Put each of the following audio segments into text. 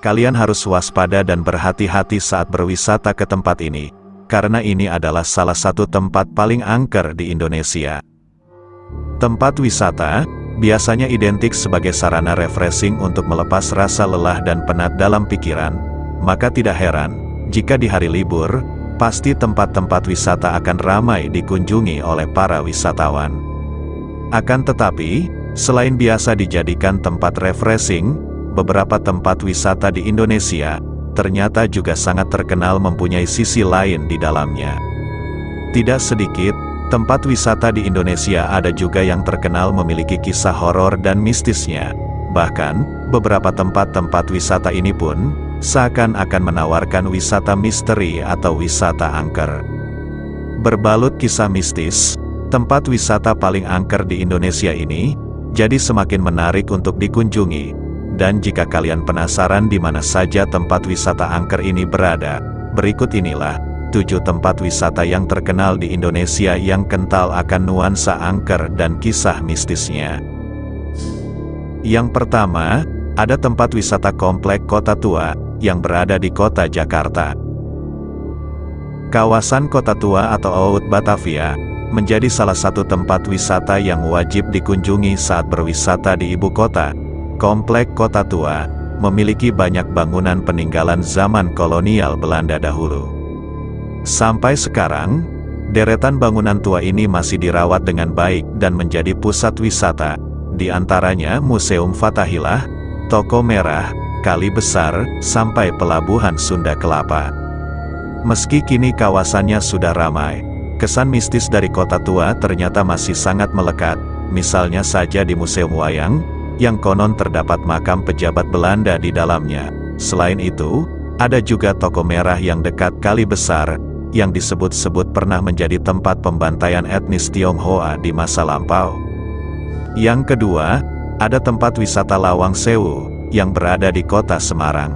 kalian harus waspada dan berhati-hati saat berwisata ke tempat ini, karena ini adalah salah satu tempat paling angker di Indonesia. Tempat wisata biasanya identik sebagai sarana refreshing untuk melepas rasa lelah dan penat dalam pikiran, maka tidak heran jika di hari libur, pasti tempat-tempat wisata akan ramai dikunjungi oleh para wisatawan. Akan tetapi, selain biasa dijadikan tempat refreshing, beberapa tempat wisata di Indonesia ternyata juga sangat terkenal mempunyai sisi lain di dalamnya. Tidak sedikit, tempat wisata di Indonesia ada juga yang terkenal memiliki kisah horor dan mistisnya. Bahkan, beberapa tempat-tempat wisata ini pun seakan-akan menawarkan wisata misteri atau wisata angker. Berbalut kisah mistis, tempat wisata paling angker di Indonesia ini jadi semakin menarik untuk dikunjungi. Dan jika kalian penasaran di mana saja tempat wisata angker ini berada, berikut inilah 7 tempat wisata yang terkenal di Indonesia yang kental akan nuansa angker dan kisah mistisnya. Yang pertama, ada tempat wisata Komplek Kota Tua yang berada di kota Jakarta. Kawasan Kota Tua atau Oud Batavia menjadi salah satu tempat wisata yang wajib dikunjungi saat berwisata di ibu kota. Komplek Kota Tua memiliki banyak bangunan peninggalan zaman kolonial Belanda dahulu. Sampai sekarang, deretan bangunan tua ini masih dirawat dengan baik dan menjadi pusat wisata, di antaranya Museum Fathahillah, Toko Merah, Kali Besar, sampai Pelabuhan Sunda Kelapa. Meski kini kawasannya sudah ramai, kesan mistis dari Kota Tua ternyata masih sangat melekat, misalnya saja di Museum Wayang, yang konon terdapat makam pejabat Belanda di dalamnya. Selain itu, ada juga Toko Merah yang dekat Kali Besar, yang disebut-sebut pernah menjadi tempat pembantaian etnis Tionghoa di masa lampau. Yang kedua, ada tempat wisata Lawang Sewu, yang berada di kota Semarang.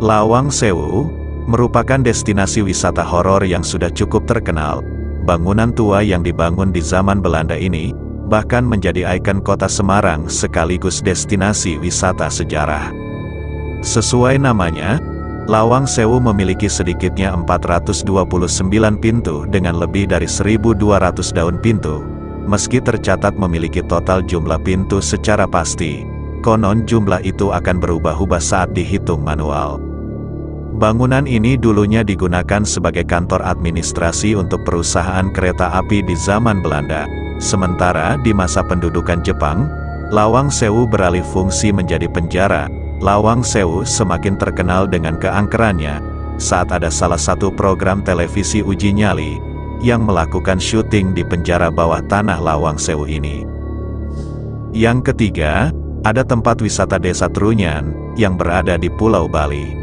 Lawang Sewu merupakan destinasi wisata horor yang sudah cukup terkenal. Bangunan tua yang dibangun di zaman Belanda ini bahkan menjadi ikon kota Semarang sekaligus destinasi wisata sejarah. Sesuai namanya, Lawang Sewu memiliki sedikitnya 429 pintu dengan lebih dari 1.200 daun pintu. Meski tercatat memiliki total jumlah pintu secara pasti, konon jumlah itu akan berubah-ubah saat dihitung manual. Bangunan ini dulunya digunakan sebagai kantor administrasi untuk perusahaan kereta api di zaman Belanda. Sementara di masa pendudukan Jepang, Lawang Sewu beralih fungsi menjadi penjara. Lawang Sewu semakin terkenal dengan keangkerannya saat ada salah satu program televisi uji nyali yang melakukan syuting di penjara bawah tanah Lawang Sewu ini. Yang ketiga, ada tempat wisata Desa Trunyan yang berada di Pulau Bali.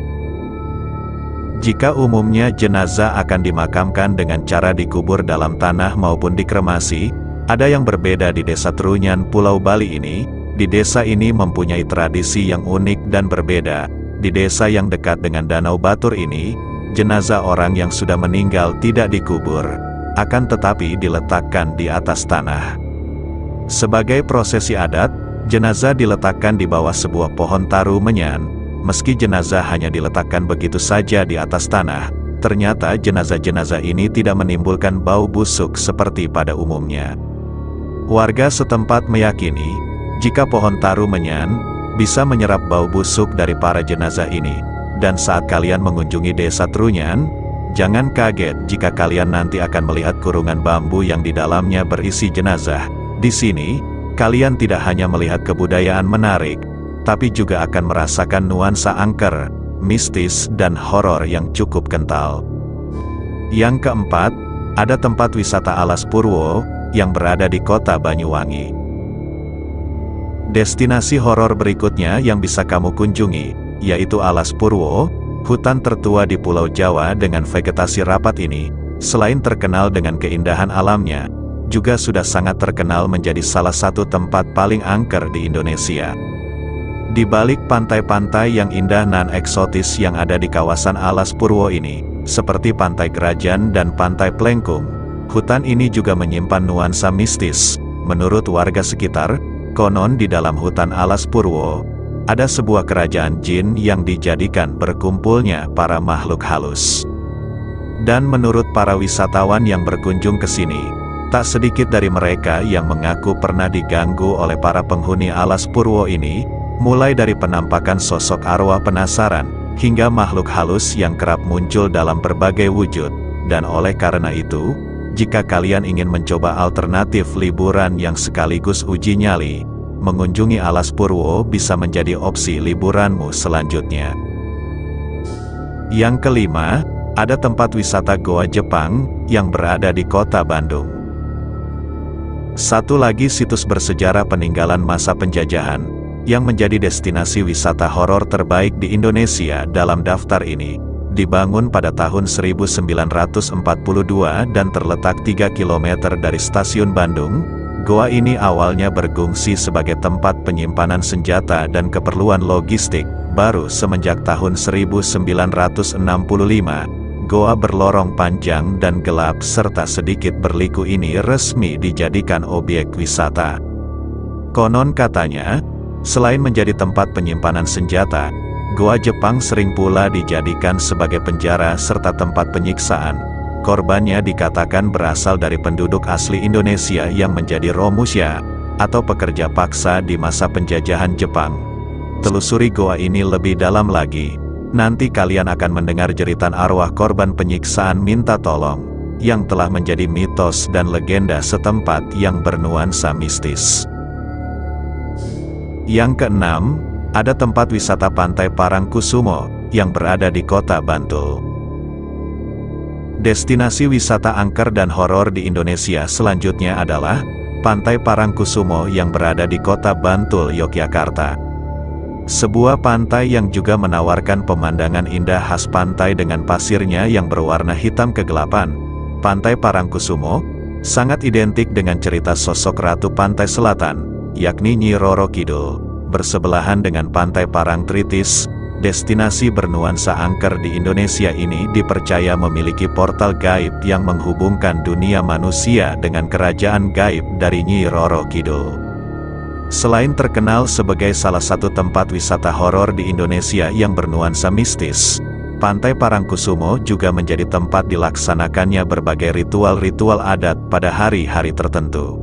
Jika umumnya jenazah akan dimakamkan dengan cara dikubur dalam tanah maupun dikremasi, ada yang berbeda di Desa Trunyan Pulau Bali ini. Di desa ini mempunyai tradisi yang unik dan berbeda. Di desa yang dekat dengan Danau Batur ini, jenazah orang yang sudah meninggal tidak dikubur, akan tetapi diletakkan di atas tanah. Sebagai prosesi adat, jenazah diletakkan di bawah sebuah pohon taru menyan. Meski jenazah hanya diletakkan begitu saja di atas tanah, ternyata jenazah-jenazah ini tidak menimbulkan bau busuk seperti pada umumnya. Warga setempat meyakini, jika pohon taru menyan bisa menyerap bau busuk dari para jenazah ini. Dan saat kalian mengunjungi Desa Trunyan, jangan kaget jika kalian nanti akan melihat kurungan bambu yang di dalamnya berisi jenazah. Di sini, kalian tidak hanya melihat kebudayaan menarik, tapi juga akan merasakan nuansa angker, mistis, dan horor yang cukup kental. Yang keempat, ada tempat wisata Alas Purwo yang berada di kota Banyuwangi. Destinasi horor berikutnya yang bisa kamu kunjungi, yaitu Alas Purwo, hutan tertua di Pulau Jawa dengan vegetasi rapat ini. Selain terkenal dengan keindahan alamnya, juga sudah sangat terkenal menjadi salah satu tempat paling angker di Indonesia. Di balik pantai-pantai yang indah nan eksotis yang ada di kawasan Alas Purwo ini, seperti Pantai Gerajan dan Pantai Plengkung, hutan ini juga menyimpan nuansa mistis. Menurut warga sekitar, konon di dalam hutan Alas Purwo, ada sebuah kerajaan jin yang dijadikan berkumpulnya para makhluk halus. Dan menurut para wisatawan yang berkunjung ke sini, tak sedikit dari mereka yang mengaku pernah diganggu oleh para penghuni alas Purwo ini, mulai dari penampakan sosok arwah penasaran, hingga makhluk halus yang kerap muncul dalam berbagai wujud. Dan oleh karena itu, jika kalian ingin mencoba alternatif liburan yang sekaligus uji nyali, mengunjungi alas Purwo bisa menjadi opsi liburanmu selanjutnya. Yang kelima, ada tempat wisata Goa Jepang yang berada di kota Bandung. Satu lagi situs bersejarah peninggalan masa penjajahan, yang menjadi destinasi wisata horor terbaik di Indonesia dalam daftar ini, dibangun pada tahun 1942 dan terletak 3 km dari stasiun Bandung. Goa ini awalnya berfungsi sebagai tempat penyimpanan senjata dan keperluan logistik. Baru semenjak tahun 1965, goa berlorong panjang dan gelap serta sedikit berliku ini resmi dijadikan objek wisata. Konon katanya, selain menjadi tempat penyimpanan senjata, goa Jepang sering pula dijadikan sebagai penjara serta tempat penyiksaan. Korbannya dikatakan berasal dari penduduk asli Indonesia yang menjadi Romusha, atau pekerja paksa di masa penjajahan Jepang. Telusuri goa ini lebih dalam lagi. Nanti kalian akan mendengar jeritan arwah korban penyiksaan minta tolong, yang telah menjadi mitos dan legenda setempat yang bernuansa mistis. Yang keenam, ada tempat wisata Pantai Parangkusumo, yang berada di kota Bantul. Destinasi wisata angker dan horor di Indonesia selanjutnya adalah Pantai Parangkusumo yang berada di kota Bantul, Yogyakarta. Sebuah pantai yang juga menawarkan pemandangan indah khas pantai dengan pasirnya yang berwarna hitam kegelapan. Pantai Parangkusumo sangat identik dengan cerita sosok Ratu Pantai Selatan, yakni Nyi Roro Kidul. Bersebelahan dengan Pantai Parangtritis, destinasi bernuansa angker di Indonesia ini dipercaya memiliki portal gaib yang menghubungkan dunia manusia dengan kerajaan gaib dari Nyi Roro Kidul. Selain terkenal sebagai salah satu tempat wisata horor di Indonesia yang bernuansa mistis, Pantai Parangkusumo juga menjadi tempat dilaksanakannya berbagai ritual-ritual adat pada hari-hari tertentu.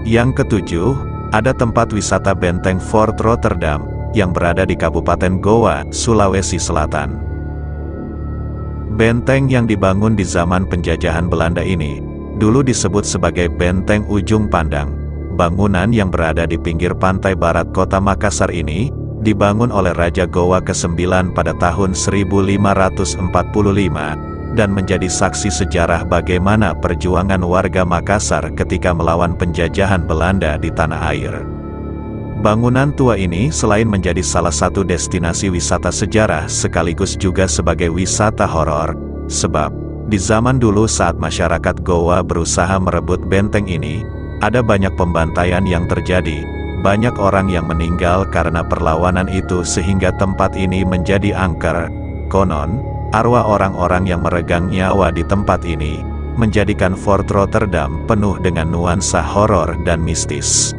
Yang ketujuh, ada tempat wisata Benteng Fort Rotterdam, yang berada di Kabupaten Goa, Sulawesi Selatan. Benteng yang dibangun di zaman penjajahan Belanda ini, dulu disebut sebagai Benteng Ujung Pandang. Bangunan yang berada di pinggir pantai barat kota Makassar ini, dibangun oleh Raja Goa ke-9 pada tahun 1545, dan menjadi saksi sejarah bagaimana perjuangan warga Makassar ketika melawan penjajahan Belanda di tanah air. Bangunan tua ini selain menjadi salah satu destinasi wisata sejarah sekaligus juga sebagai wisata horor, sebab di zaman dulu saat masyarakat Goa berusaha merebut benteng ini, ada banyak pembantaian yang terjadi, banyak orang yang meninggal karena perlawanan itu sehingga tempat ini menjadi angker. Konon, arwah orang-orang yang meregang nyawa di tempat ini, menjadikan Fort Rotterdam penuh dengan nuansa horor dan mistis.